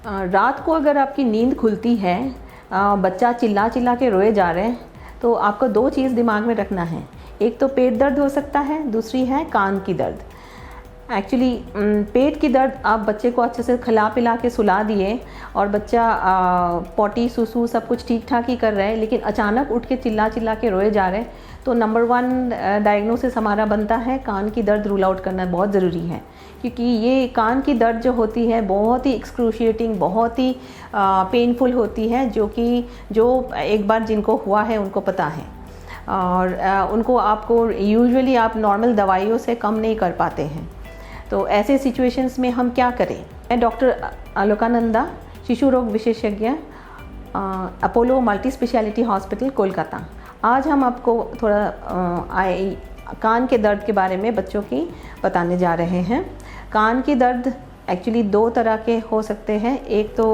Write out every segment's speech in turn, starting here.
रात को अगर आपकी नींद खुलती है, बच्चा चिल्ला चिल्ला के रोए जा रहे हैं, तो आपको दो चीज़ दिमाग में रखना है। एक तो पेट दर्द हो सकता है, दूसरी है कान की दर्द। एक्चुअली पेट की दर्द आप बच्चे को अच्छे से खिला पिला के सुला दिए और बच्चा पॉटी सुसु सब कुछ ठीक ठाक ही कर रहा है, लेकिन अचानक उठ के चिल्ला चिल्ला के रोए जा रहे हैं, तो नंबर 1 डायग्नोसिस हमारा बनता है कान की दर्द रूल आउट करना बहुत ज़रूरी है। क्योंकि ये कान की दर्द जो होती है बहुत ही एक्सक्रूशिएटिंग, बहुत ही पेनफुल होती है, जो एक बार जिनको हुआ है उनको पता है। और उनको आपको यूजुअली आप नॉर्मल दवाइयों से कम नहीं कर पाते हैं। तो ऐसे सिचुएशंस में हम क्या करें? मैं डॉक्टर अलोकानंदा, शिशु रोग विशेषज्ञ, Apollo multi speciality hospital Kolkata. आज हम आपको थोड़ा कान के दर्द के बारे में बच्चों की बताने जा रहे हैं। कान की दर्द एक्चुअली 2 तरह के हो सकते हैं। एक तो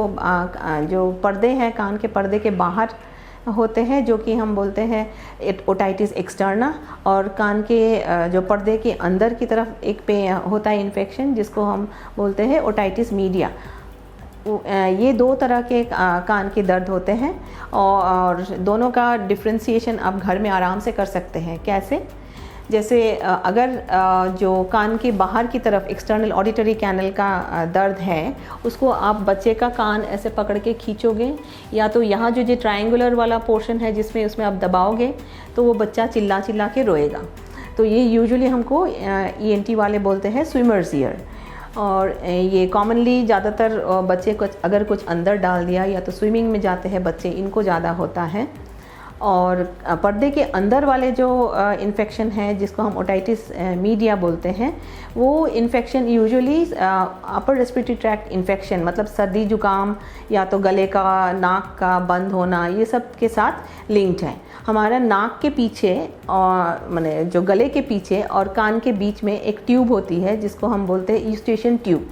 जो पर्दे हैं, कान के पर्दे के बाहर होते हैं, जो कि हम बोलते हैं ओटाइटिस एक्सटर्ना, और कान के जो पर्दे के अंदर की तरफ एक पे होता है इन्फेक्शन, जिसको हम बोलते हैं ओटाइटिस मीडिया। ये 2 तरह के कान के दर्द होते हैं और दोनों का डिफ्रेंसिएशन आप घर में आराम से कर सकते हैं। कैसे? जैसे अगर जो कान के बाहर की तरफ एक्सटर्नल ऑडिटरी कैनल का दर्द है, उसको आप बच्चे का कान ऐसे पकड़ के खींचोगे, या तो यहाँ जो ट्रायंगुलर वाला पोर्शन है जिसमें उसमें आप दबाओगे, तो वो बच्चा चिल्ला चिल्ला के रोएगा। तो ये यूजुअली हमको ENT वाले बोलते हैं स्विमर्स ईयर। और ये कॉमनली ज़्यादातर बच्चे को अगर कुछ अंदर डाल दिया, या तो स्विमिंग में जाते हैं बच्चे, इनको ज़्यादा होता है। और पर्दे के अंदर वाले जो इन्फेक्शन है, जिसको हम ओटाइटिस मीडिया बोलते हैं, वो infection usually upper respiratory tract infection, मतलब सर्दी जुकाम या तो गले का, नाक का बंद होना, ये सब के साथ लिंक्ड है। हमारा नाक के पीछे और माने जो गले के पीछे और कान के बीच में एक ट्यूब होती है, जिसको हम बोलते हैं यूस्टेशियन ट्यूब।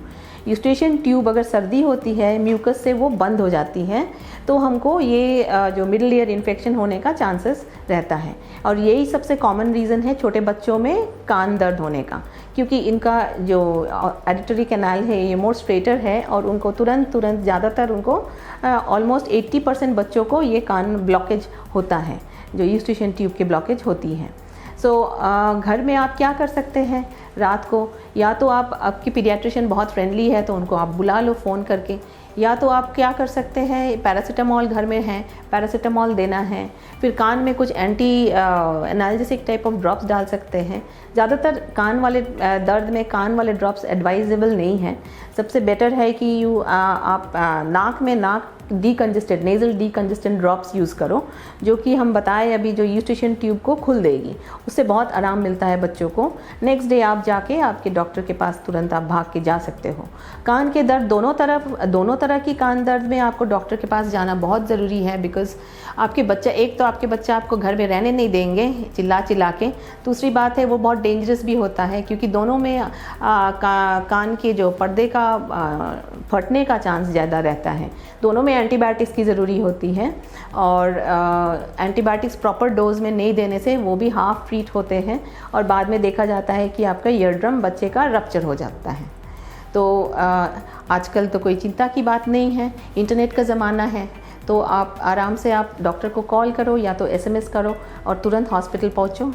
यूस्टेशियन ट्यूब अगर सर्दी होती है, म्यूकस से वो बंद हो जाती है, तो हमको ये जो मिडल ईयर इन्फेक्शन होने का चांसेस रहता है। और यही सबसे कॉमन रीज़न है छोटे बच्चों में कान दर्द होने का, क्योंकि इनका जो ऑडिटरी कैनाल है ये मोर स्ट्रेटर है, और उनको तुरंत ज़्यादातर उनको ऑलमोस्ट 80% बच्चों को ये कान ब्लॉकेज होता है, जो यूस्टेशियन ट्यूब की ब्लॉकेज होती है। घर में आप क्या कर सकते हैं रात को? या तो आपकी पीडियाट्रिशियन बहुत फ्रेंडली है तो उनको आप बुला लो फ़ोन करके, या तो आप क्या कर सकते हैं, पैरासीटामॉल घर में है, पैरासीटामॉल देना है। फिर कान में कुछ anti analgesic type of drops डाल सकते हैं। ज़्यादातर कान वाले दर्द में कान वाले ड्रॉप्स एडवाइजेबल नहीं है। सबसे बेटर है कि आप नाक में डीकंजेस्टेड, नेज़ल डीकंजेस्टेंट ड्रॉप्स यूज़ करो, जो कि हम बताए अभी, जो यूस्टेशियन ट्यूब को खुल देगी। उससे बहुत आराम मिलता है बच्चों को। नेक्स्ट डे आप जाके आपके डॉक्टर के पास तुरंत आप भाग के जा सकते हो। कान के दर्द दोनों तरह की कान दर्द में आपको डॉक्टर के पास जाना बहुत ज़रूरी है, बिकॉज़ आपके बच्चा आपको घर में रहने नहीं देंगे चिल्ला चिल्ला के। दूसरी बात है, वो बहुत डेंजरस भी होता है, क्योंकि दोनों में कान के जो पर्दे का फटने का चांस ज़्यादा रहता है। दोनों में एंटीबायोटिक्स की ज़रूरी होती है, और एंटीबायोटिक्स प्रॉपर डोज में नहीं देने से वो भी हाफ ट्रीट होते हैं, और बाद में देखा जाता है कि आपका ईयर ड्रम बच्चे का रप्चर हो जाता है। तो आजकल तो कोई चिंता की बात नहीं है, इंटरनेट का ज़माना है, तो आप आराम से आप डॉक्टर को कॉल करो या तो SMS करो और तुरंत हॉस्पिटल पहुँचो।